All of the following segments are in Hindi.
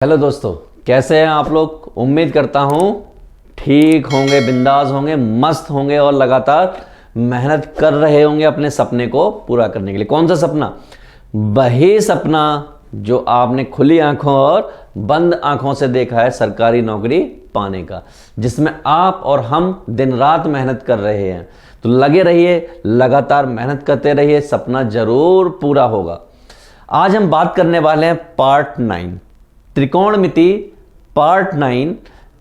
हेलो दोस्तों, कैसे हैं आप लोग। उम्मीद करता हूं ठीक होंगे, बिंदास होंगे, मस्त होंगे और लगातार मेहनत कर रहे होंगे अपने सपने को पूरा करने के लिए। कौन सा सपना? वही सपना जो आपने खुली आंखों और बंद आंखों से देखा है, सरकारी नौकरी पाने का, जिसमें आप और हम दिन रात मेहनत कर रहे हैं। तो लगे रहिए, लगातार मेहनत करते रहिए, सपना जरूर पूरा होगा। आज हम बात करने वाले हैं पार्ट 9, त्रिकोणमिति पार्ट 9।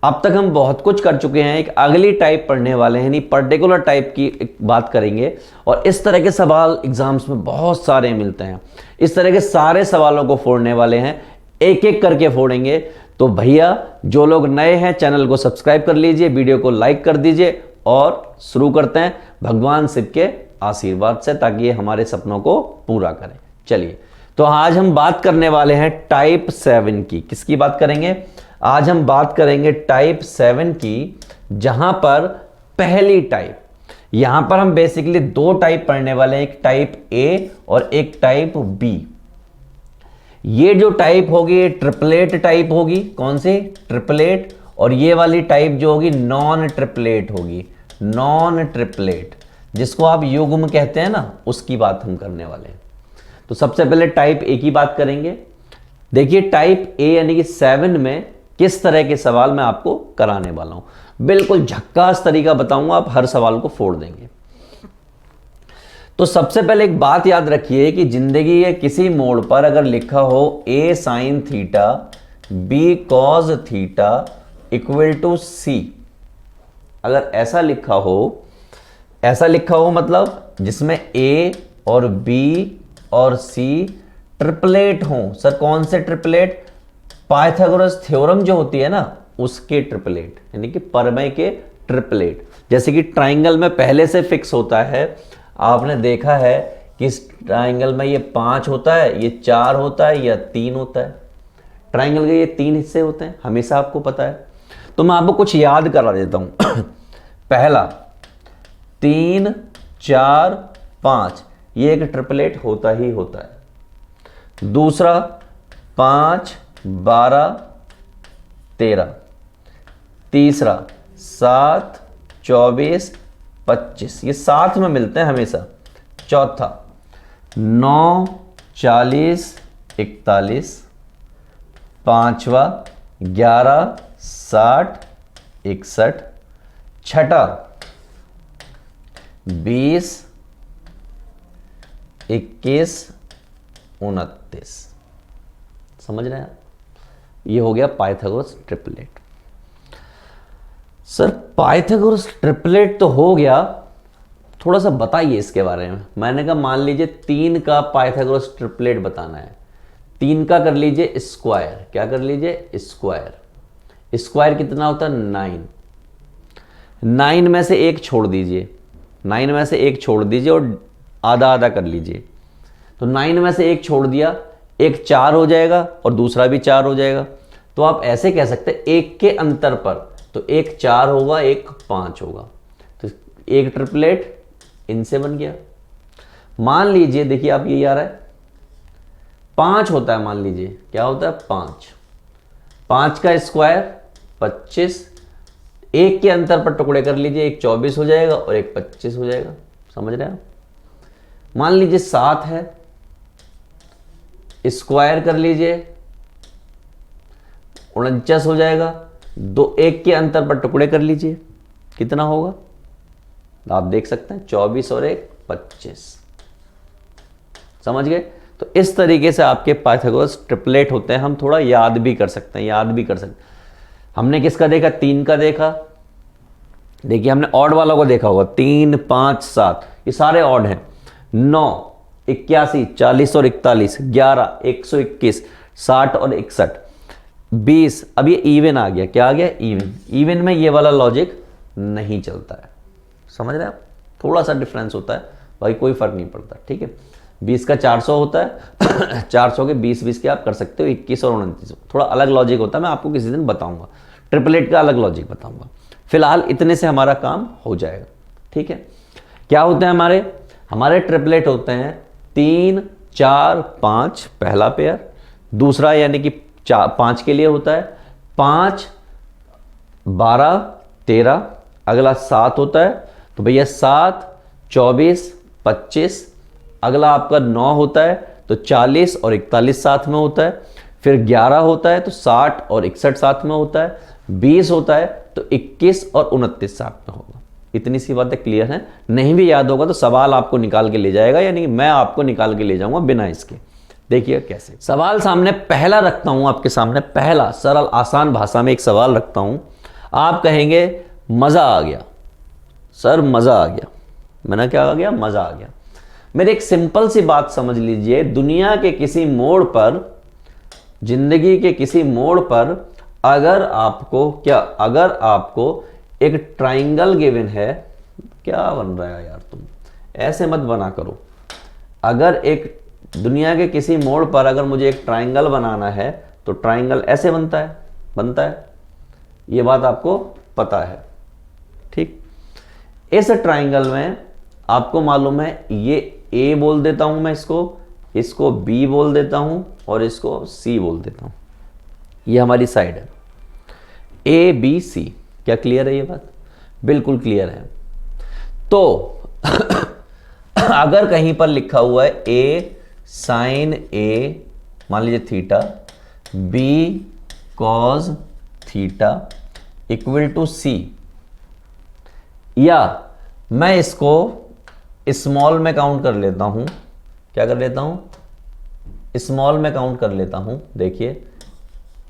अब तक हम बहुत कुछ कर चुके हैं, एक अगली टाइप पढ़ने वाले हैं, यानी पर्टिकुलर टाइप की एक बात करेंगे। और इस तरह के सवाल एग्जाम्स में बहुत सारे मिलते हैं। इस तरह के सारे सवालों को फोड़ने वाले हैं, एक एक करके फोड़ेंगे। तो भैया, जो लोग नए हैं चैनल को सब्सक्राइब कर लीजिए, वीडियो को लाइक कर दीजिए और शुरू करते हैं भगवान शिव के आशीर्वाद से, ताकि ये हमारे सपनों को पूरा करें। चलिए, तो आज हम बात करने वाले हैं टाइप 7 की। किसकी बात करेंगे? आज हम बात करेंगे टाइप 7 की, जहां पर पहली टाइप, यहां पर हम बेसिकली दो टाइप पढ़ने वाले हैं, एक टाइप ए और एक टाइप बी। ये जो टाइप होगी ये ट्रिपलेट टाइप होगी। कौन सी? ट्रिपलेट। और ये वाली टाइप जो होगी नॉन ट्रिपलेट होगी। नॉन ट्रिपलेट, जिसको आप युग्म कहते हैं ना, उसकी बात हम करने वाले हैं। तो सबसे पहले टाइप ए की बात करेंगे। देखिए, टाइप ए यानी कि 7 में किस तरह के सवाल मैं आपको कराने वाला हूं। बिल्कुल झक्कास तरीका बताऊंगा, आप हर सवाल को फोड़ देंगे। तो सबसे पहले एक बात याद रखिए कि जिंदगी के किसी मोड़ पर अगर लिखा हो A sine theta B cos theta equal to C, अगर ऐसा लिखा हो मतलब जिसमें ए और बी और सी ट्रिपलेट हों। सर कौन से ट्रिपलेट? पाइथागोरस थ्योरम जो होती है ना, उसके ट्रिपलेट, यानी कि परमेय के ट्रिपलेट। जैसे कि ट्राइंगल में पहले से फिक्स होता है, आपने देखा है कि इस ट्राइंगल में ये 5 होता है, ये 4 होता है या 3 होता है। ट्राइंगल के ये 3 हिस्से होते हैं, हमेशा आपको पता है। तो मैं आपको कुछ याद करा देता हूं। पहला 3 4 5, ये एक ट्रिपलेट होता ही होता है। दूसरा 5 12 13। तीसरा 7 24 25, ये साथ में मिलते हैं हमेशा। चौथा 9 40 41। पांचवा 11 60 61। छठा 20 21 29। समझ रहे हैं? ये हो गया Pythagoras triplet. Sir Pythagoras triplet तो हो गया, थोड़ा सा बताइए इसके बारे में। मैंने कहा मान लीजिए 3 का पाइथागोरस ट्रिपलेट बताना है। 3 का कर लीजिए स्क्वायर। क्या कर लीजिए? स्क्वायर। स्क्वायर कितना होता है? 9। 9 में से एक छोड़ दीजिए, 9 में से एक छोड़ दीजिए और आधा आधा कर लीजिए। तो 9 में से एक छोड़ दिया, एक 4 हो जाएगा और दूसरा भी 4 हो जाएगा। तो आप ऐसे कह सकते हैं एक के अंतर पर, तो एक 4 होगा, एक 5 होगा। तो एक ट्रिपलेट इनसे बन गया। मान लीजिए, देखिए आप ये आ रहा है 5 होता है, मान लीजिए क्या होता है? 5। 5 का स्क्वायर 25। एक के अंतर पर टुकड़े कर लीजिए, एक 24 हो जाएगा और एक 25 हो जाएगा। समझ रहे हैं आप? मान लीजिए 7 है, स्क्वायर कर लीजिए 49 हो जाएगा। एक के अंतर पर टुकड़े कर लीजिए, कितना होगा? आप देख सकते हैं 24 और एक 25। समझ गए? तो इस तरीके से आपके पाइथागोरस ट्रिपलेट होते हैं। हम थोड़ा याद भी कर सकते हैं, हमने किसका देखा? 3 का देखा। देखिए हमने ऑड वालों को देखा होगा, 3 5 7, ये सारे ऑड हैं। 9 81 40 और 41, 11 121 60 और 61, 20। अब ये इवन आ गया। क्या आ गया? इवन। इवन में ये वाला लॉजिक नहीं चलता है। समझ रहे हैं आप? थोड़ा सा डिफरेंस होता है, भाई कोई फर्क नहीं पड़ता। ठीक है, 20 का 400 होता है। 400 के 20 के आप कर सकते हो 21 और 29। थोड़ा अलग लॉजिक होता है, मैं आपको किसी दिन बताऊंगा, ट्रिपलेट का अलग लॉजिक बताऊंगा। फिलहाल इतने से हमारा काम हो जाएगा। ठीक है, क्या होते हैं हमारे ट्रिपलेट होते हैं 3 4 5 पहला पेयर, दूसरा यानी कि 5 के लिए होता है, 5 12 13, अगला 7 होता है, तो भैया 7 24 25, अगला आपका 9 होता है तो 40 और 41 साथ में होता है, फिर 11 होता है तो 60 और 61 साथ में होता है, 20 होता है तो 21 और 29 साथ में होगा। इतनी सी बातें क्लियर हैं। नहीं भी याद होगा तो सवाल आपको निकाल के ले जाएगा, यानी मैं आपको निकाल के ले जाऊंगा बिना इसके। देखिए कैसे सवाल सामने पहला रखता हूं आपके सामने, पहला सरल आसान भाषा में एक सवाल रखता हूं। आप कहेंगे मजा आ गया सर, मजा आ गया। मैंने क्या आ गया? मजा आ गया। मेरी एक सिंपल सी बात समझ लीजिए, दुनिया के किसी मोड़ पर, जिंदगी के किसी मोड़ पर अगर आपको एक ट्राइंगल गिवन है, क्या बन रहा है यार तुम, ऐसे मत बना करो। अगर एक दुनिया के किसी मोड़ पर अगर मुझे एक ट्राइंगल बनाना है तो ट्राइंगल ऐसे बनता है। ये बात आपको पता है, ठीक। इस ट्राइंगल में आपको मालूम है, ये ए बोल देता हूं मैं, इसको बी बोल देता हूं और इसको सी बोल देता हूं। ये हमारी साइड है ए बी सी। क्या क्लियर है ये बात? बिल्कुल क्लियर है। तो अगर कहीं पर लिखा हुआ है ए साइन ए, मान लीजिए theta, B cos theta equal to C, या मैं इसको स्मॉल में काउंट कर लेता हूं। क्या कर लेता हूं? स्मॉल में काउंट कर लेता हूं। देखिए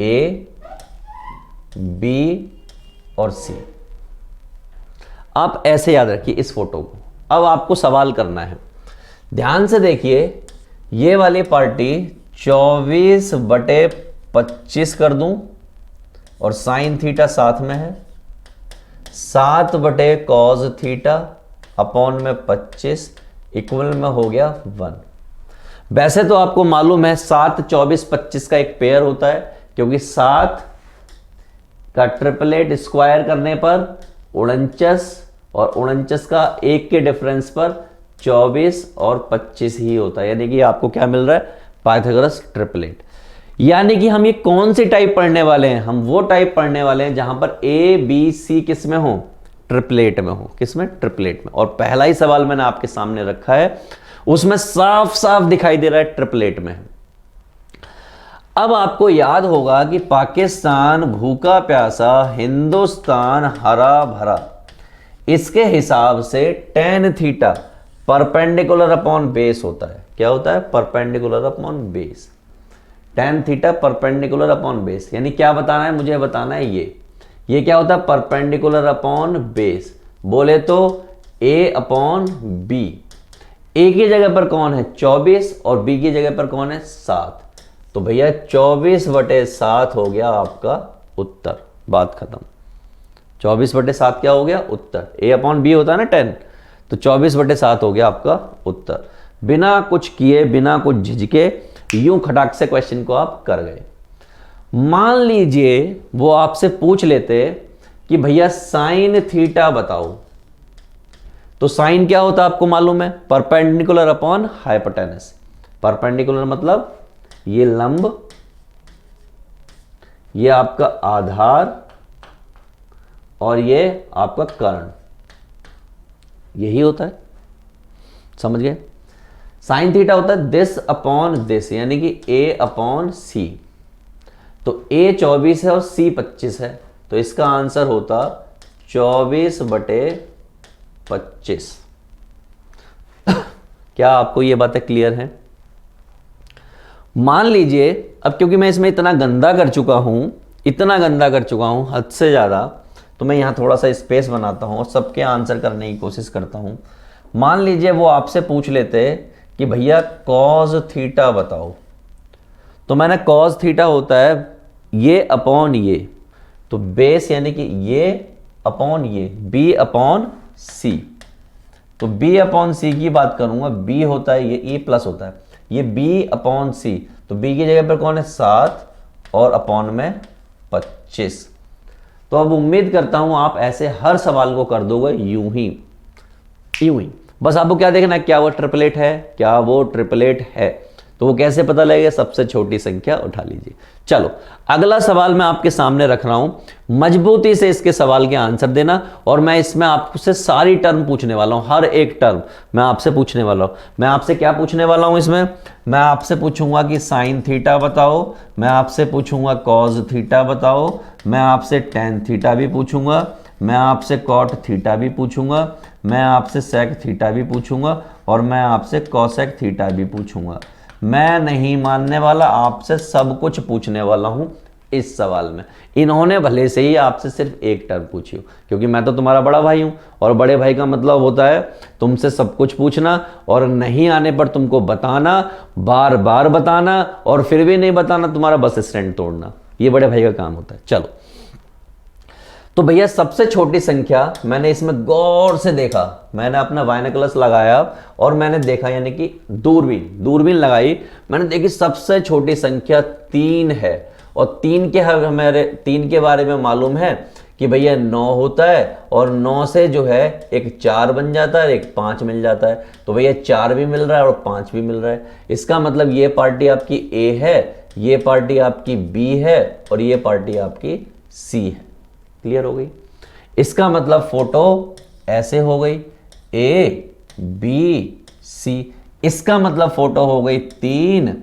ए बी और सी। आप ऐसे याद रखिए इस फोटो को। अब आपको सवाल करना है, ध्यान से देखिए। ये वाली पार्टी 24/25 कर दूं और साइन थीटा साथ में है, 7/cos थीटा अपॉन में 25 इक्वल में हो गया 1। वैसे तो आपको मालूम है 7 24 25 का एक पेयर होता है, क्योंकि 7 का ट्रिपलेट स्क्वायर करने पर 49 और 49 का 1 के डिफरेंस पर 24 और 25 ही होता है। यानी कि आपको क्या मिल रहा है? Pythagoras triplet. यानी कि हम ये कौन सी टाइप पढ़ने वाले हैं? हम वो टाइप पढ़ने वाले हैं जहां पर ए बी सी किस में हो? ट्रिपलेट में हो। किस में? ट्रिपलेट में। और पहला ही सवाल मैंने आपके सामने रखा है, उसमें साफ साफ दिखाई दे रहा है ट्रिपलेट में। अब आपको याद होगा कि पाकिस्तान भूखा प्यासा, हिंदुस्तान हरा भरा, इसके हिसाब से tan theta perpendicular upon base होता है। क्या होता है? Perpendicular upon base. tan theta perpendicular upon base, यानी क्या बताना है मुझे? बताना है ये क्या होता है? Perpendicular upon base. बोले तो a अपॉन बी। ए की जगह पर कौन है? 24 और बी की जगह पर कौन है? 7। तो भैया 24/7 हो गया आपका उत्तर। बात खत्म। 24/7 क्या हो गया? उत्तर। a अपॉन बी होता है ना 10, तो 24/7 हो गया आपका उत्तर। बिना कुछ किए, बिना कुछ झिझके, यूं खटाक से क्वेश्चन को आप कर गए। मान लीजिए वो आपसे पूछ लेते कि भैया साइन थीटा बताओ, तो साइन क्या होता है आपको मालूम है? Perpendicular upon hypotenuse. परपेंडिकुलर मतलब ये लंब, ये आपका आधार और ये आपका कर्ण, यही होता है। समझ गए? साइन थीटा होता है दिस अपॉन दिस, यानी कि a अपॉन सी। तो a 24 है और c 25 है, तो इसका आंसर होता 24/25। क्या आपको ये बातें क्लियर हैं? मान लीजिए अब, क्योंकि मैं इसमें इतना गंदा कर चुका हूं हद से ज्यादा, तो मैं यहां थोड़ा सा स्पेस बनाता हूं और सबके आंसर करने की कोशिश करता हूं। मान लीजिए वो आपसे पूछ लेते कि भैया कॉस थीटा बताओ, तो मैंने कॉस थीटा होता है ये अपॉन ये, तो बेस यानी कि ये अपॉन ये, बी अपॉन सी। तो बी अपॉन सी की बात करूंगा, बी होता है ये, ई प्लस होता है, ये बी अपॉन सी, तो बी की जगह पर कौन है? 7 और अपॉन में 25। तो अब उम्मीद करता हूं आप ऐसे हर सवाल को कर दोगे यूं ही। बस आपको क्या देखना है? क्या वो ट्रिपलेट है? क्या वो ट्रिपलेट है? तो वो कैसे पता लगेगा? सबसे छोटी संख्या उठा लीजिए। चलो अगला सवाल मैं आपके सामने रख रहा हूं, मजबूती से इसके सवाल के आंसर देना, और मैं इसमें आपसे सारी टर्म पूछने वाला हूं, हर एक टर्म मैं आपसे पूछने वाला हूं। मैं आपसे क्या पूछने वाला हूं इसमें? मैं आपसे पूछूंगा कि साइन थीटा बताओ, मैं आपसे पूछूंगा कॉज थीटा बताओ, मैं आपसे टेन थीटा भी पूछूंगा, मैं आपसे कॉट थीटा भी पूछूंगा, मैं आपसे सेक थीटा भी पूछूंगा, और मैं आपसे कॉसेक थीटा भी पूछूंगा। मैं नहीं मानने वाला, आपसे सब कुछ पूछने वाला हूं इस सवाल में। इन्होंने भले से ही आपसे सिर्फ एक टर्म पूछी हो, क्योंकि मैं तो तुम्हारा बड़ा भाई हूं, और बड़े भाई का मतलब होता है तुमसे सब कुछ पूछना, और नहीं आने पर तुमको बताना, बार बार बताना, और फिर भी नहीं बताना तुम्हारा बस स्टैंड तोड़ना। ये बड़े भाई का काम होता है। चलो तो भैया सबसे छोटी संख्या मैंने इसमें गौर से देखा, मैंने अपना बाइनोकुलर्स लगाया और मैंने देखा, यानी कि दूरबीन लगाई, मैंने देखी सबसे छोटी संख्या 3 है। और 3 के बारे में मालूम है कि भैया 9 होता है, और 9 से जो है एक 4 बन जाता है, एक 5 मिल जाता है। तो भैया 4 भी मिल रहा है और 5 भी मिल रहा है। इसका मतलब ये पार्टी आपकी ए है, ये पार्टी आपकी बी है, और ये पार्टी आपकी सी है। क्लियर हो गई? इसका मतलब फोटो ऐसे हो गई, ए बी सी। इसका मतलब फोटो हो गई 3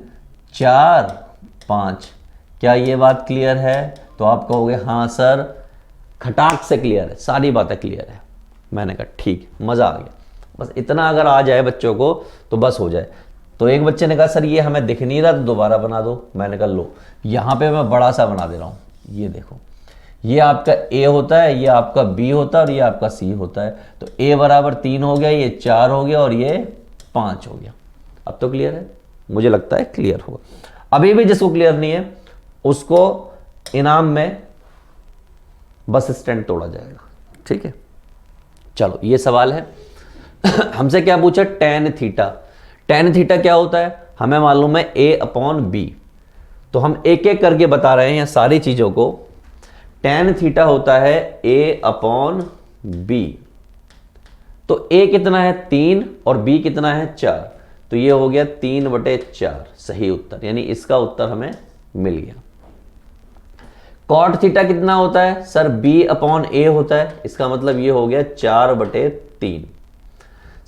4 5। क्या ये बात क्लियर है? तो आप कहोगे हाँ सर, खटाक से क्लियर है, सारी बातें क्लियर है। मैंने कहा ठीक, मजा आ गया। बस इतना अगर आ जाए बच्चों को तो बस हो जाए। तो एक बच्चे ने कहा सर ये हमें दिख नहीं रहा, तो दोबारा बना दो। मैंने कहा लो, यहां पे मैं बड़ा सा बना दे रहा हूं। ये देखो, ये आपका ए होता है, ये आपका बी होता है, और ये आपका सी होता है। तो ए बराबर 3 हो गया, ये 4 हो गया, और ये 5 हो गया। अब तो क्लियर है? मुझे लगता है क्लियर होगा। अभी भी जिसको क्लियर नहीं है उसको इनाम में बस स्टैंड तोड़ा जाएगा। ठीक है, चलो ये सवाल है। हमसे क्या पूछा? Tan theta. टेन थीटा क्या होता है? हमें मालूम है ए अपॉन बी। तो हम एक एक करके बता रहे हैं सारी चीजों को। टेन थीटा होता है ए अपॉन बी। तो ए कितना है? 3, और बी कितना है? 4। तो ये हो गया 3/4 सही उत्तर, यानी इसका उत्तर हमें मिल गया। कॉट थीटा कितना होता है? सर बी अपॉन ए होता है, इसका मतलब ये हो गया 4/3।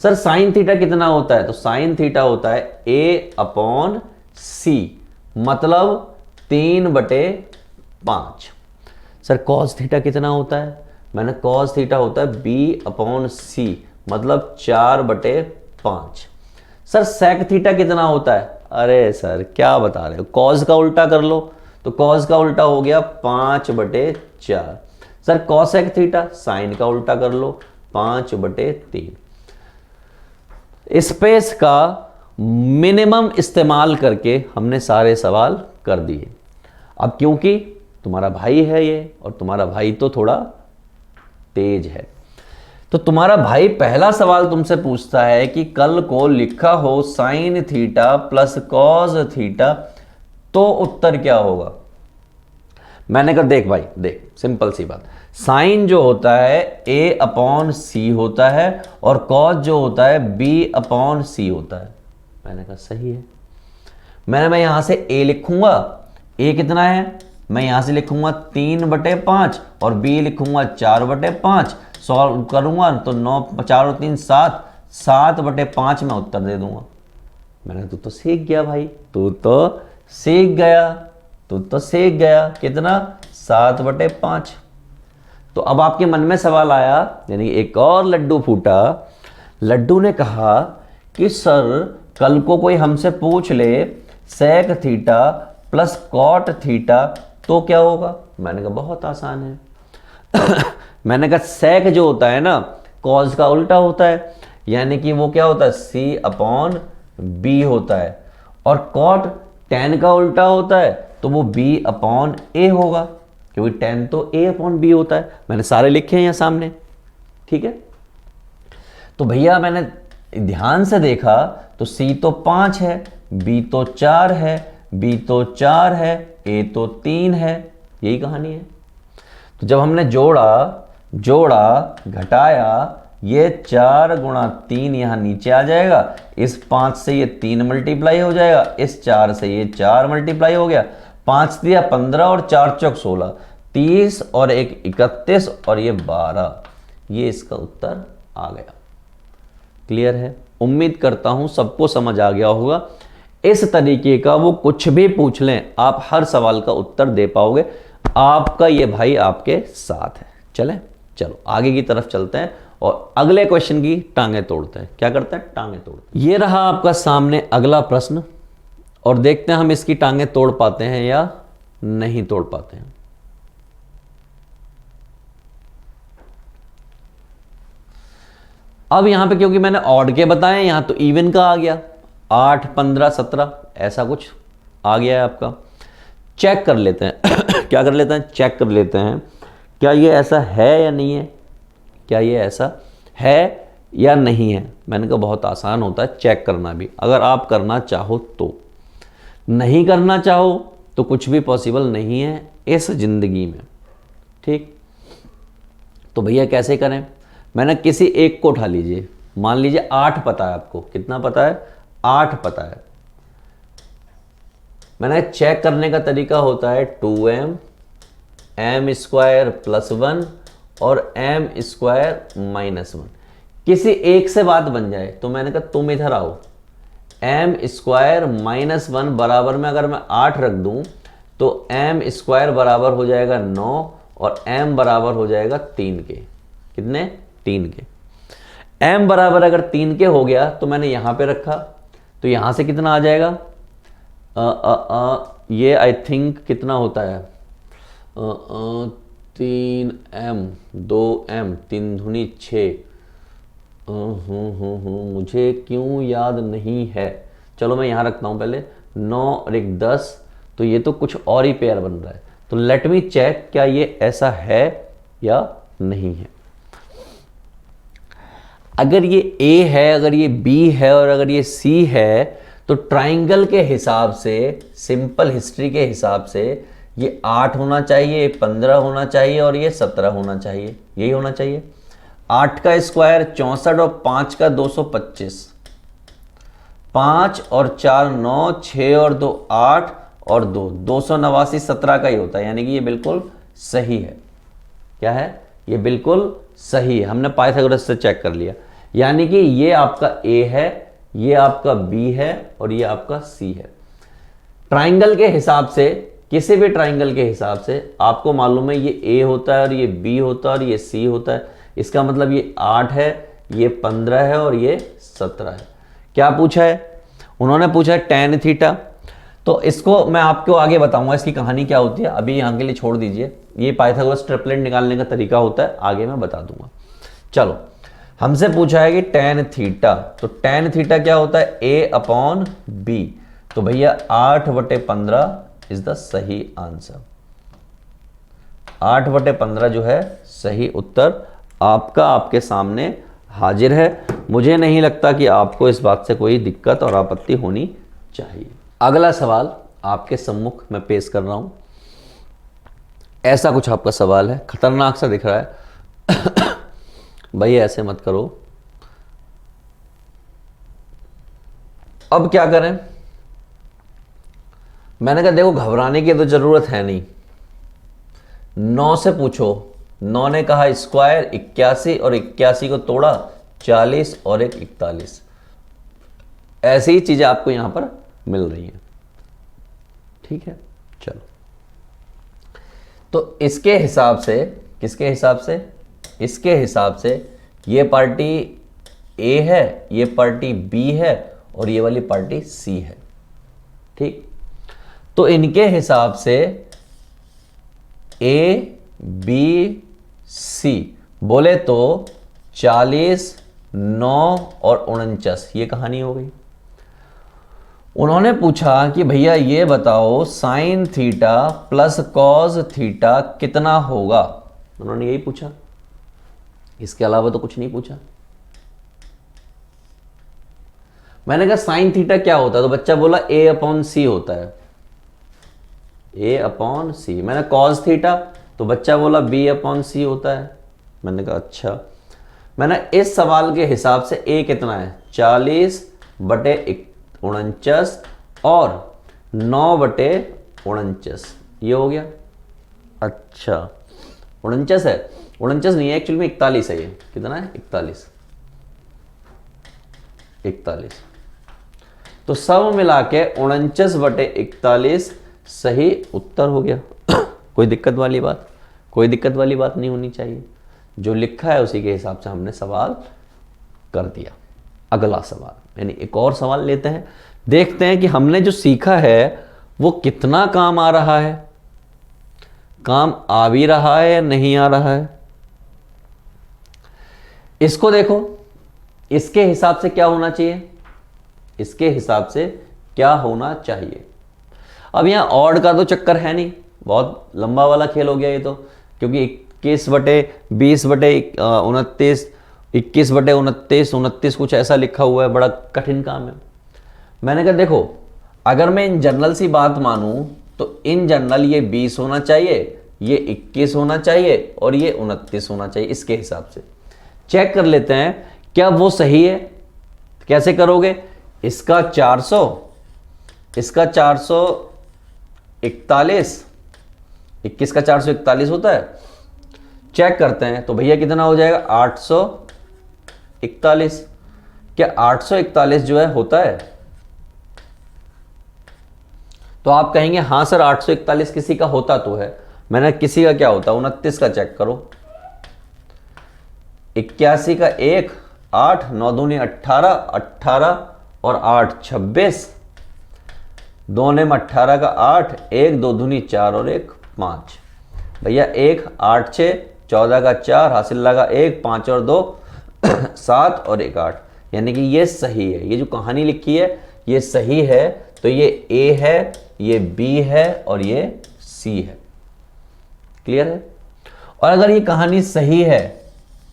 सर साइन थीटा कितना होता है? तो साइन थीटा होता है ए अपॉन सी, मतलब 3/5। सर कॉस थीटा कितना होता है? मैंने कॉस थीटा होता है बी अपॉन सी, मतलब 4/5। सर सेक थीटा कितना होता है? अरे सर क्या बता रहे हो, कॉस का उल्टा कर लो। तो कॉस का उल्टा हो गया 5/4। सर कॉसेक थीटा, साइन का उल्टा कर लो, 5/3। स्पेस का मिनिमम इस्तेमाल करके हमने सारे सवाल कर दिए। अब क्योंकि तुम्हारा भाई है ये, और तुम्हारा भाई तो थोड़ा तेज है, तो तुम्हारा भाई पहला सवाल तुमसे पूछता है कि कल को लिखा हो sine theta plus cos theta, तो उत्तर क्या होगा? मैंने कहा देख भाई देख, सिंपल सी बात, साइन जो होता है ए अपॉन सी होता है, और कॉस जो होता है बी अपॉन सी होता है। मैंने कहा सही है। मैं यहां से ए लिखूंगा, ए कितना है? मैं यहां से लिखूंगा 3/5, और बी लिखूंगा 4/5। सॉल्व करूंगा तो 9 4 और 3 7, 7/5 में उत्तर दे दूंगा। मैंने तू तो सीख गया भाई, तू तो सीख गया। कितना? 7/5। तो अब आपके मन में सवाल आया, यानी एक और लड्डू फूटा। लड्डू ने कहा कि सर कल को कोई हमसे पूछ ले sec theta plus cot theta तो क्या होगा? मैंने कहा बहुत आसान है। मैंने कहा सेक जो होता है ना, कॉस का उल्टा होता है, यानी कि वो क्या होता है? सी अपॉन बी होता है। और कॉट टेन का उल्टा होता है, तो वो बी अपॉन ए होगा, क्योंकि टेन तो ए अपॉन बी होता है। मैंने सारे लिखे हैं यहाँ सामने। ठीक है, तो भैया मैंने ध्यान से देखा तो सी तो 5 है, बी तो 4 है, बी तो 4 है, ए तो 3 है। यही कहानी है। तो जब हमने जोड़ा, घटाया, ये 4 गुणा 3 यहाँ नीचे आ जाएगा, इस 5 से ये 3 मल्टीप्लाई हो जाएगा, इस 4 से ये 4 मल्टीप्लाई हो गया, 5 दिया 15 और 4 चौक 16, 30 और 1 31 और ये 12, ये इसका उत्तर आ गया। क्लियर है? उम्मीद करता हूं सबको समझ आ गया होगा। इस तरीके का वो कुछ भी पूछ लें, आप हर सवाल का उत्तर दे पाओगे। आपका ये भाई आपके साथ है। चलें, चलो आगे की तरफ चलते हैं और अगले क्वेश्चन की टांगे तोड़ते हैं। क्या करते हैं? टांगे तोड़ते हैं। ये रहा आपका सामने अगला प्रश्न और देखते हैं हम इसकी टांगे तोड़ पाते हैं या नहीं तोड़ पाते हैं। अब यहां पे क्योंकि मैंने ऑड के बताए, यहां तो इवन का आ गया, 8 15 17 ऐसा कुछ आ गया है आपका। चेक कर लेते हैं क्या कर लेते हैं? चेक कर लेते हैं क्या ये ऐसा है या नहीं है, क्या ये ऐसा है या नहीं है। मैंने कहा बहुत आसान होता है चेक करना भी, अगर आप करना चाहो तो। नहीं करना चाहो तो कुछ भी पॉसिबल नहीं है इस जिंदगी में। ठीक, तो भैया कैसे करें? मैंने किसी एक को उठा लीजिए, मान लीजिए 8 पता है आपको। कितना पता है? 8 पता है। मैंने चेक करने का तरीका होता है 2m m स्क्वायर प्लस 1 और m स्क्वायर माइनस 1। किसी एक से बात बन जाए तो मैंने कहा तुम इधर आओ, m स्क्वायर माइनस 1 बराबर में अगर मैं 8 रख दूं तो m स्क्वायर बराबर हो जाएगा 9 और m बराबर हो जाएगा 3 के। कितने? 3 के। m बराबर अगर 3 के हो गया तो मैंने यहां पे रखा, तो यहां से कितना आ जाएगा? ये आई थिंक कितना होता है? 3m 2m 3 दूनी 6। मुझे क्यों याद नहीं है। चलो मैं यहां रखता हूं पहले, 9 और 1 10, तो ये तो कुछ और ही पेयर बन रहा है। तो लेट मी चेक क्या ये ऐसा है या नहीं है। अगर ये A है, अगर ये B है और अगर ये C है तो ट्राइंगल के हिसाब से, सिंपल हिस्ट्री के हिसाब से ये 8 होना चाहिए, 15 होना चाहिए और ये 17 होना चाहिए। यही होना चाहिए। 8 का स्क्वायर 64 और 5 का 225, 5 और 4 9, 6 और 2 8 और 2 289, 17 का ही होता है, यानी कि ये बिल्कुल सही है। क्या है? ये बिल्कुल सही है। हमने पाइथागोरस से चेक कर लिया, यानी कि ये आपका A है, ये आपका B है और ये आपका C है। ट्राइंगल के हिसाब से, किसी भी ट्राइंगल के हिसाब से आपको मालूम है ये A होता है और ये B होता है और ये C होता है। इसका मतलब ये 8 है, ये 15 है और ये 17 है। क्या पूछा है? उन्होंने पूछा है tan थीटा। तो इसको मैं आपको आगे बताऊंगा इसकी कहानी क्या होती है, अभी यहाँ के लिए छोड़ दीजिए। ये पाइथागोरस ट्रिपलेट निकालने का तरीका होता है, आगे मैं बता दूंगा। चलो, हमसे पूछा है कि tan थीटा, तो tan थीटा क्या होता है? A upon B। तो भैया 8/15 इज द सही आंसर। 8/15 जो है सही उत्तर आपका आपके सामने हाजिर है। मुझे नहीं लगता कि आपको इस बात से कोई दिक्कत और आपत्ति होनी चाहिए। अगला सवाल आपके सम्मुख मैं पेश कर रहा हूं। ऐसा कुछ आपका सवाल है, खतरनाक सा दिख रहा है भाई ऐसे मत करो। अब क्या करें? मैंने कहा देखो घबराने की तो जरूरत है नहीं, 9 से पूछो। 9 ने कहा स्क्वायर 81 और 81 को तोड़ा 40 और 1 41। ऐसी ही चीजें आपको यहां पर मिल रही हैं। ठीक है, चलो। तो इसके हिसाब से, किसके हिसाब से? इसके हिसाब से ये पार्टी A है, ये पार्टी B है और ये वाली पार्टी C है। ठीक, तो इनके हिसाब से A B C बोले तो 40 9 और 49, ये कहानी हो गई। उन्होंने पूछा कि भैया ये बताओ sine theta plus cos theta कितना होगा। उन्होंने यही पूछा, इसके अलावा तो कुछ नहीं पूछा। मैंने कहा साइन थीटा क्या होता है, तो बच्चा बोला A अपॉन C होता है, A अपॉन C। मैंने कॉस थीटा, तो बच्चा बोला B अपॉन C होता है। मैंने कहा अच्छा। मैंने इस सवाल के हिसाब से ए कितना है, 40/49 और 9/49, ये हो गया। अच्छा 49 है, 49 नहीं है एक्चुअली में 41 है। ये कितना है, 41। तो सब मिला के 49/41 सही उत्तर हो गया। कोई दिक्कत वाली बात नहीं होनी चाहिए। जो लिखा है उसी के हिसाब से हमने सवाल कर दिया। अगला सवाल यानी एक और सवाल लेते हैं, देखते हैं कि हमने जो सीखा है वो कितना काम आ रहा है, काम आ भी रहा है या नहीं आ रहा है। इसको देखो, इसके हिसाब से क्या होना चाहिए, इसके हिसाब से क्या होना चाहिए। अब यहां ऑड का तो चक्कर है नहीं, बहुत लंबा वाला खेल हो गया ये तो, क्योंकि 21/20/29, 21/29 कुछ ऐसा लिखा हुआ है, बड़ा कठिन काम है। मैंने कहा देखो, अगर मैं इन जनरल सी बात मानूं तो इन जनरल ये 20 होना चाहिए, ये 21 होना चाहिए और ये 29 होना चाहिए। इसके हिसाब से चेक कर लेते हैं क्या वो सही है। कैसे करोगे, इसका 400, इसका 441, 21 का 441 होता है, चेक करते हैं तो भैया कितना हो जाएगा, 841। क्या 841 जो है होता है? तो आप कहेंगे हाँ सर 841 किसी का होता तो है। मैंने किसी का क्या होता, 29 का चेक करो, 81 का 1, 8, 9 दूनी 18, 18 और 8 26, 2 ने 18 का 8, 1 2 दूनी 4 और 1 5। भैया 1 8 6 14 का 4 हासिल लगा 1, 5 और 2 7 और 1 8, यानी कि ये सही है। ये जो कहानी लिखी है ये सही है, तो ये ए है, ये बी है और ये सी है। क्लियर है? और अगर ये कहानी सही है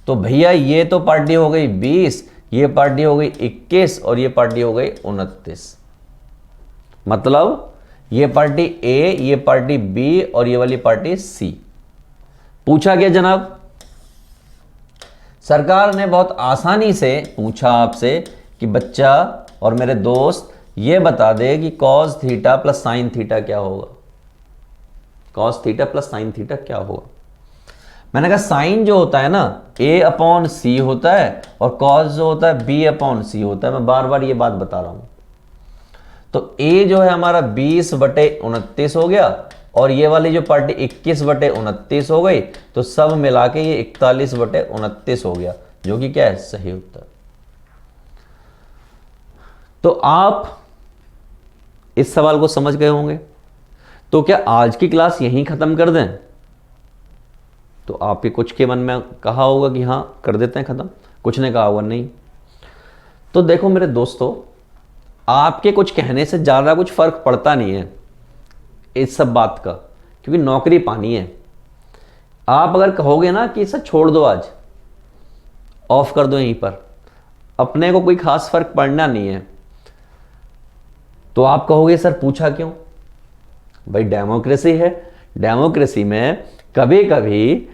तो भैया ये तो पार्टी हो गई 20, ये पार्टी हो गई 21 और ये पार्टी हो गई 29। मतलब ये पार्टी ए, ये पार्टी बी और ये वाली पार्टी सी। पूछा क्या जनाब? सरकार ने बहुत आसानी से पूछा आपसे कि बच्चा और मेरे दोस्त ये बता दे कि cos theta plus sine theta क्या होगा। cos theta plus sine theta क्या होगा? मैंने कहा साइन जो होता है ना A/C होता है और cos जो होता है B/C होता है। मैं बार बार ये बात बता रहा हूं। तो A जो है हमारा 20/29 हो गया और ये वाली जो पार्टी 21/29 हो गई, तो सब मिला के ये 41/29 हो गया, जो कि क्या है, सही उत्तर। तो आप इस सवाल को समझ गए होंगे। तो क्या आज की क्लास यहीं खत्म कर दें? तो आपके कुछ के मन में कहा होगा कि हाँ कर देते हैं खत्म, कुछ ने कहा होगा नहीं। तो देखो मेरे दोस्तों, आपके कुछ कहने से ज़्यादा कुछ फर्क पड़ता नहीं है इस सब बात का, क्योंकि नौकरी पानी है। आप अगर कहोगे ना कि इसे छोड़ दो, आज ऑफ कर दो यहीं पर, अपने को कोई खास फर्क पड़ना नहीं है, तो आप कहोगे सर पूछा क्यों? भाई डेमोक्रेसी है, डेमोक्रेसी में कभी कभी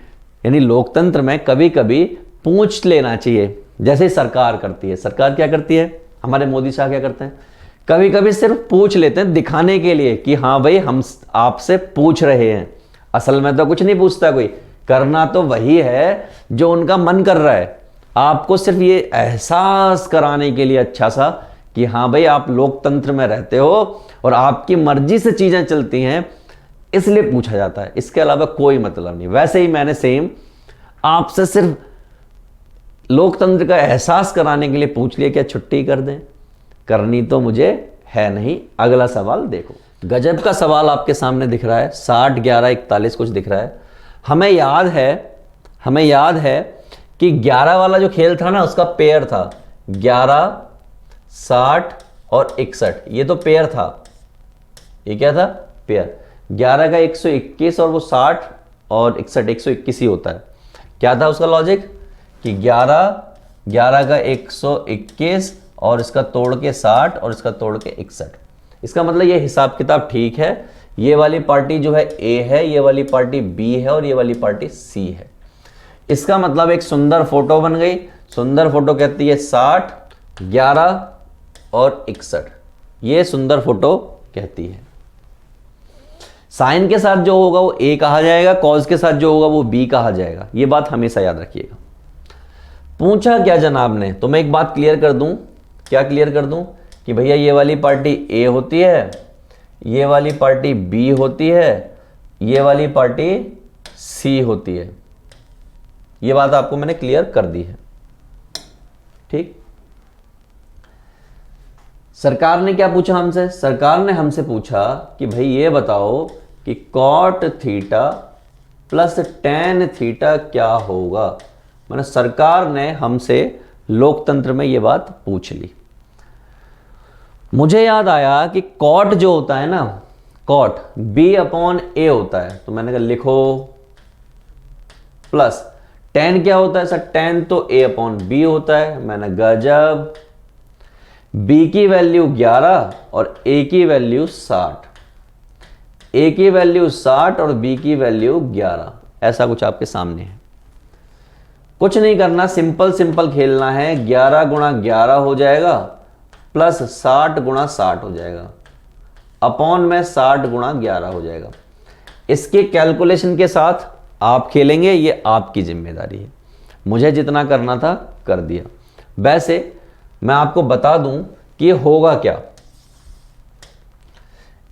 यानी लोकतंत्र में कभी कभी पूछ लेना चाहिए, जैसे सरकार करती है। सरकार क्या करती है, हमारे मोदी साहब क्या करते हैं, कभी कभी सिर्फ पूछ लेते हैं दिखाने के लिए कि हाँ भाई हम आपसे पूछ रहे हैं। असल में तो कुछ नहीं पूछता कोई, करना तो वही है जो उनका मन कर रहा है। आपको सिर्फ ये एहसास कराने के लिए अच्छा सा कि हाँ भाई आप लोकतंत्र में रहते हो और आपकी मर्जी से चीजें चलती हैं, इसलिए पूछा जाता है। इसके अलावा कोई मतलब नहीं। वैसे ही मैंने सेम आपसे सिर्फ लोकतंत्र का एहसास कराने के लिए पूछ लिया, क्या छुट्टी कर दें? करनी तो मुझे है नहीं। अगला सवाल देखो, गजब का सवाल आपके सामने दिख रहा है, 60 11 41 कुछ दिख रहा है। हमें याद है कि 11 वाला जो खेल था ना उसका पेयर था 11 60 और 61, ये तो पेयर था। ये क्या था, पेयर। 11 का 121 और वो 60 और 61 121 ही होता है। क्या था उसका लॉजिक कि 11 का 121 और इसका तोड़ के 60 और इसका तोड़ के 61। इसका मतलब ये हिसाब किताब ठीक है। ये वाली पार्टी जो है ए है, ये वाली पार्टी बी है और ये वाली पार्टी सी है। इसका मतलब एक सुंदर फोटो बन गई, सुंदर फोटो कहती है 60, 11 और 61, ये सुंदर फोटो कहती है। साइन के साथ जो होगा वो ए कहा जाएगा, कॉज के साथ जो होगा वो बी कहा जाएगा। ये बात हमेशा याद रखिएगा। पूछा क्या जनाब ने, तो मैं एक बात क्लियर कर दूं। क्या क्लियर कर दूं? कि भैया ये वाली पार्टी ए होती है, ये वाली पार्टी बी होती है, ये वाली पार्टी सी होती है। ये बात आपको मैंने क्लियर कर दी है। ठीक। सरकार ने क्या पूछा हमसे? सरकार ने हमसे पूछा कि भाई ये बताओ कि cot theta plus tan theta क्या होगा। मैंने सरकार ने हमसे लोकतंत्र में ये बात पूछ ली। मुझे याद आया कि कॉट जो होता है ना, कॉट बी अपॉन ए होता है, तो मैंने कहा लिखो प्लस टेन क्या होता है सर? टेन तो ए अपॉन बी होता है। मैंने गजब, बी की वैल्यू 11 और ए की वैल्यू 60, ए की वैल्यू 60 और बी की वैल्यू 11, ऐसा कुछ आपके सामने है। कुछ नहीं करना, सिंपल सिंपल खेलना है। 11 गुणा 11 हो जाएगा प्लस 60 गुणा 60 हो जाएगा, अपॉन में 60 गुणा 11 हो जाएगा। इसके कैलकुलेशन के साथ आप खेलेंगे, ये आपकी जिम्मेदारी है। मुझे जितना करना था कर दिया। वैसे मैं आपको बता दूं कि ये होगा क्या।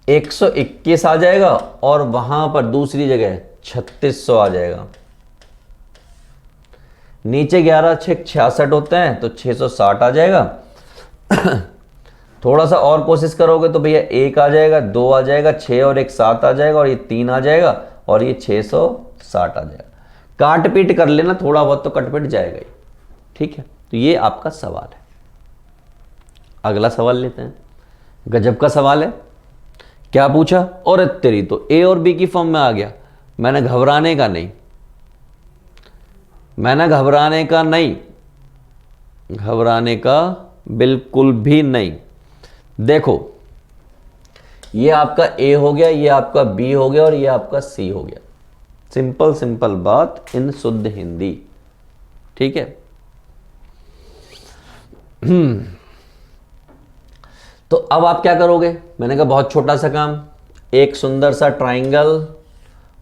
121 आ जाएगा और वहां पर दूसरी जगह 3600 आ जाएगा। नीचे 11 6 66 होते हैं तो 660 आ जाएगा। थोड़ा सा और कोशिश करोगे तो भैया 1 आ जाएगा, 2 आ जाएगा, 6 और 1 7 आ जाएगा और ये 3 आ जाएगा और ये 660 आ जाएगा। काट पीट कर लेना, थोड़ा बहुत तो कट पिट जाएगा ही। ठीक है, तो ये आपका सवाल है। अगला सवाल लेते हैं। गजब का सवाल है। क्या पूछा? और तेरी तो ए और बी की फॉर्म में आ गया। मैंने घबराने का नहीं, मैंने घबराने का नहीं, घबराने का बिल्कुल भी नहीं। देखो, ये आपका ए हो गया, ये आपका बी हो गया और ये आपका सी हो गया। सिंपल सिंपल बात इन शुद्ध हिंदी। ठीक है। तो अब आप क्या करोगे? मैंने कहा बहुत छोटा सा काम। एक सुंदर सा ट्राइंगल,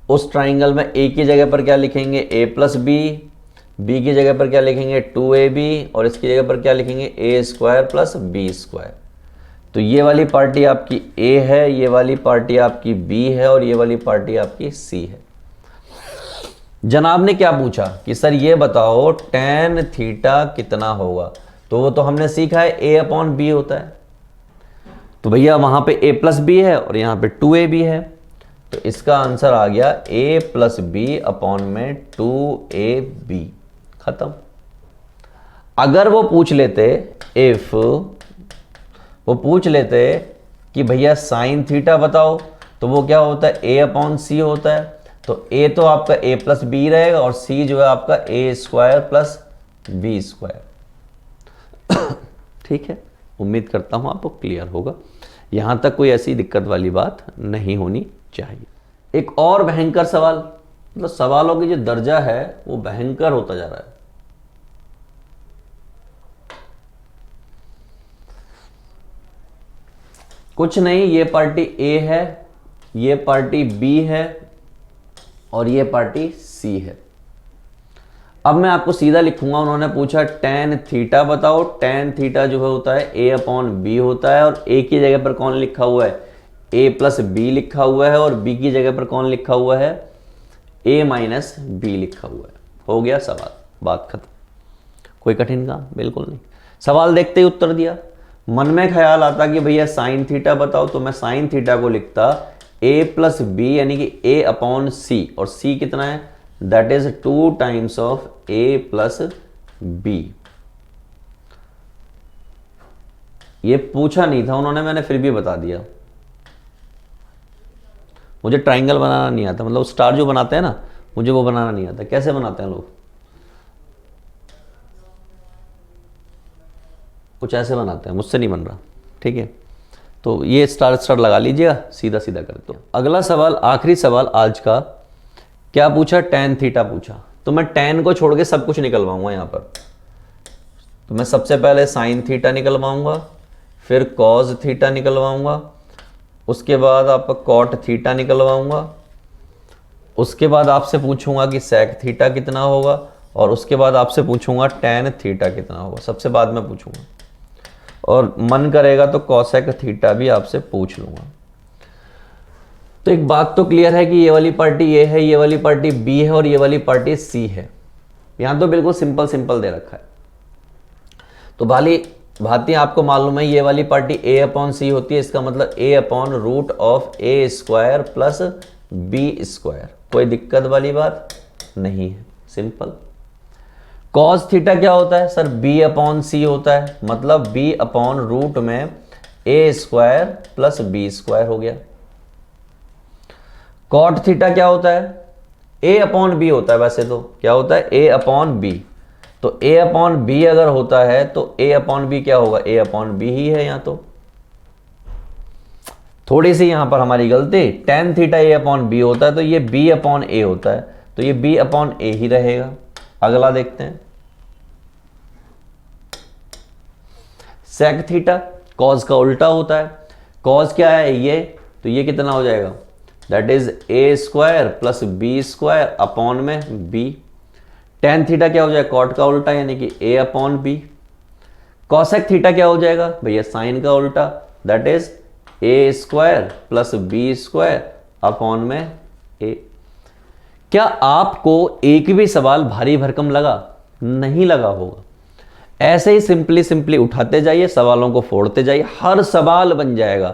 उस ट्राइंगल में ए की जगह पर क्या लिखेंगे? ए प्लस बी, बी की जगह पर क्या लिखेंगे? 2ab और इसकी जगह पर क्या लिखेंगे? ए स्क्वायर प्लस बी स्क्वायर। तो ये वाली पार्टी आपकी ए है, ये वाली पार्टी आपकी बी है और ये वाली पार्टी आपकी सी है। जनाब ने क्या पूछा कि सर ये बताओ tan थीटा कितना होगा। तो वो तो हमने सीखा है a अपॉन बी होता है। तो भैया वहां पे a प्लस बी है और यहां पे 2ab है, तो इसका आंसर आ गया a प्लस बी अपॉन में 2ab। खत्म। अगर वो पूछ लेते, इफ वो पूछ लेते कि भैया साइन थीटा बताओ, तो वो क्या होता है? a अपॉन सी होता है। तो a तो आपका a प्लस बी रहेगा और c जो है आपका a square plus B square. ठीक है, उम्मीद करता हूं आपको क्लियर होगा। यहां तक कोई ऐसी दिक्कत वाली बात नहीं होनी चाहिए। एक और भयंकर सवाल, मतलब सवालों की जो दर्जा है वो भयंकर होता जा रहा है। कुछ नहीं, ये पार्टी ए है, ये पार्टी बी है और ये पार्टी सी है। अब मैं आपको सीधा लिखूंगा। उन्होंने पूछा tan थीटा बताओ। tan थीटा जो है होता है a अपॉन बी होता है और a की जगह पर कौन लिखा हुआ है? a प्लस बी लिखा हुआ है और b की जगह पर कौन लिखा हुआ है? a माइनस बी लिखा हुआ है। हो गया सवाल, बात खत्म। कोई कठिन काम बिल्कुल नहीं। सवाल देखते ही उत्तर दिया। मन में ख्याल आता कि भैया साइन थीटा बताओ, तो मैं साइन थीटा को लिखता a प्लस बी यानी कि a अपॉन सी, और c कितना है? That is 2 times of a plus b. ये पूछा नहीं था उन्होंने, मैंने फिर भी बता दिया। मुझे ट्राइंगल बनाना नहीं आता, मतलब स्टार जो बनाते हैं ना, मुझे वो बनाना नहीं आता। कैसे बनाते हैं लोग? कुछ ऐसे बनाते हैं, मुझसे नहीं बन रहा। ठीक है, तो ये स्टार स्टार लगा लीजिएगा, सीधा सीधा कर दो। अगला सवाल, आखिरी सवाल आज का। क्या पूछा? tan थीटा पूछा। तो मैं tan को छोड़ के सब कुछ निकलवाऊंगा। यहां पर तो मैं सबसे पहले साइन थीटा निकलवाऊंगा, फिर कॉज थीटा निकलवाऊंगा, उसके बाद आपका कॉट थीटा निकलवाऊंगा, उसके बाद आपसे पूछूंगा कि सेक थीटा कितना होगा, और उसके बाद आपसे पूछूंगा टेन थीटा कितना होगा, सबसे बाद में पूछूंगा, और मन करेगा तो कॉसेक थीटा भी आपसे पूछ लूंगा। तो एक बात तो क्लियर है कि ये वाली पार्टी ए है, ये वाली पार्टी बी है, और ये वाली पार्टी सी है। यहां तो बिल्कुल सिंपल सिंपल दे रखा है। तो भांति आपको मालूम है ये वाली पार्टी ए अपॉन सी होती है, इसका मतलब A upon root of A square plus B square. कोई दिक्कत वाली बात नहीं है, सिंपल। कॉस थीटा क्या होता है सर? बी अपॉन सी होता है, मतलब बी अपॉन रूट में ए स्क्वायर प्लस बी स्क्वायर हो गया। कॉट थीटा क्या होता है? ए अपॉन बी होता है। वैसे तो क्या होता है? ए अपॉन बी। तो ए अपॉन बी अगर होता है तो ए अपॉन बी क्या होगा? ए अपॉन बी ही है। यहां तो थोड़ी सी यहां पर हमारी गलती, टेन थीटा ए अपॉन बी होता है तो ये बी अपॉन ए होता है, तो ये बी अपॉन ए ही रहेगा। अगला देखते हैं, सेक थीटा कॉज का उल्टा होता है। कॉज क्या है? ये, तो ये कितना हो जाएगा? That is a square plus B square upon में बी। टेन थीटा क्या हो जाएगा? कॉट का उल्टा, यानी कि a upon b. Cosec theta क्या हो जाएगा भैया? साइन का उल्टा, that is a square plus B square upon में ए। क्या आपको एक भी सवाल भारी भरकम लगा? नहीं लगा होगा। ऐसे ही सिंपली उठाते जाइए, सवालों को फोड़ते जाइए, हर सवाल बन जाएगा।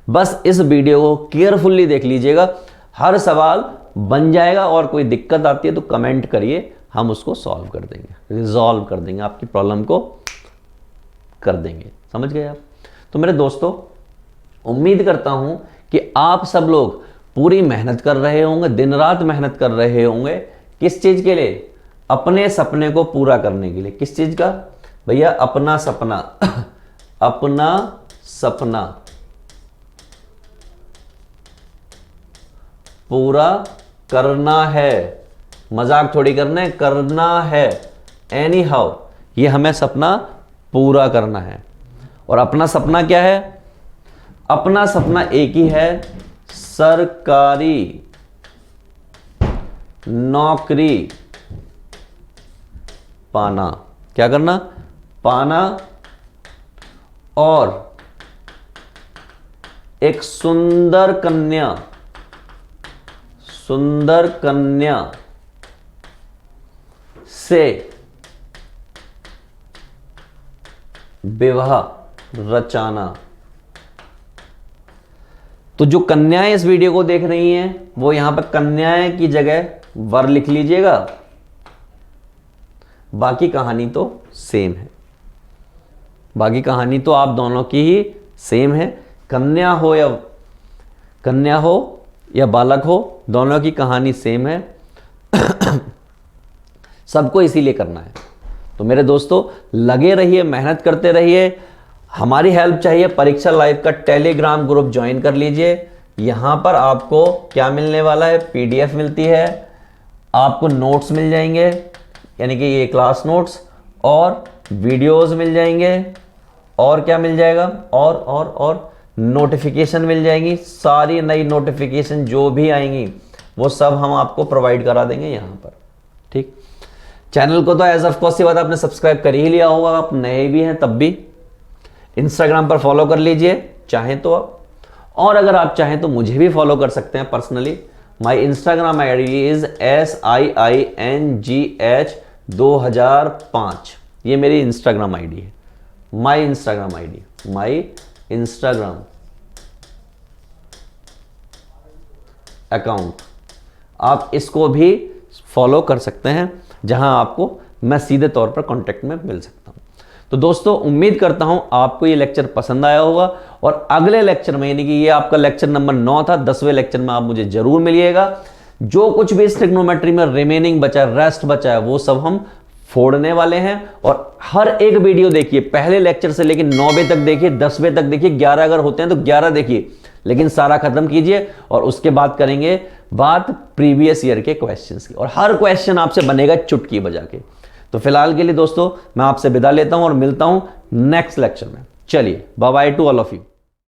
बस इस वीडियो को केयरफुली देख लीजिएगा, हर सवाल बन जाएगा। और कोई दिक्कत आती है तो कमेंट करिए, हम उसको सॉल्व कर देंगे, रिजॉल्व कर देंगे, आपकी प्रॉब्लम को कर देंगे। समझ गए आप? तो मेरे दोस्तों, उम्मीद करता हूं कि आप सब लोग पूरी मेहनत कर रहे होंगे, दिन रात मेहनत कर रहे होंगे। किस चीज के लिए? अपने सपने को पूरा करने के लिए। किस चीज का भैया? अपना सपना अपना सपना पूरा करना है। मजाक थोड़ी करना है। एनी हाउ ये हमें सपना पूरा करना है। और अपना सपना क्या है? अपना सपना एक ही है, सरकारी नौकरी पाना। क्या करना? पाना। और एक सुंदर कन्या से विवाह रचाना। तो जो कन्याएं इस वीडियो को देख रही हैं, वो यहां पर कन्याएं की जगह वर लिख लीजिएगा। बाकी कहानी तो सेम है, बाकी कहानी तो आप दोनों की ही सेम है। कन्या हो या बालक हो, दोनों की कहानी सेम है। सबको इसीलिए करना है। तो मेरे दोस्तों, लगे रहिए, मेहनत करते रहिए। हमारी हेल्प चाहिए, परीक्षा लाइव का टेलीग्राम ग्रुप ज्वाइन कर लीजिए। यहां पर आपको क्या मिलने वाला है? पीडीएफ मिलती है, आपको नोट्स मिल जाएंगे, यानी कि ये क्लास नोट्स, और वीडियोस मिल जाएंगे, और क्या मिल जाएगा? और नोटिफिकेशन मिल जाएंगी। सारी नई नोटिफिकेशन जो भी आएंगी वो सब हम आपको प्रोवाइड करा देंगे यहां पर। ठीक, चैनल को तो एज ऑफ कोर्स बात आपने सब्सक्राइब कर ही लिया होगा, आप नए भी हैं तब भी। इंस्टाग्राम पर फॉलो कर लीजिए चाहें तो आप, और अगर आप चाहें तो मुझे भी फॉलो कर सकते हैं personally. My Instagram ID is SIINGH2005। ये मेरी इंस्टाग्राम आईडी है, माय इंस्टाग्राम अकाउंट। आप इसको भी फॉलो कर सकते हैं, जहां आपको मैं सीधे तौर पर कांटेक्ट में मिल सकता हूं। तो दोस्तों, उम्मीद करता हूं आपको ये लेक्चर पसंद आया होगा, और अगले लेक्चर में, यानी कि ये आपका लेक्चर नंबर 9 था, 10वें लेक्चर में आप मुझे जरूर मिलिएगा। जो कुछ भी इस ट्रिग्नोमेट्री में रिमेनिंग बचा है, रेस्ट बचा है, वो सब हम फोड़ने वाले हैं। और हर एक वीडियो देखिए, पहले लेक्चर से लेकर 9वें तक देखिए, 10वें तक देखिए, 11 अगर होते हैं तो 11 देखिए, लेकिन सारा खत्म कीजिए। और उसके बाद करेंगे बात प्रीवियस ईयर के क्वेश्चंस की, और हर क्वेश्चन आपसे बनेगा चुटकी बजा के। तो फिलहाल के लिए दोस्तों मैं आपसे विदा लेता हूं और मिलता हूं नेक्स्ट लेक्चर में। चलिए bye bye to all of you.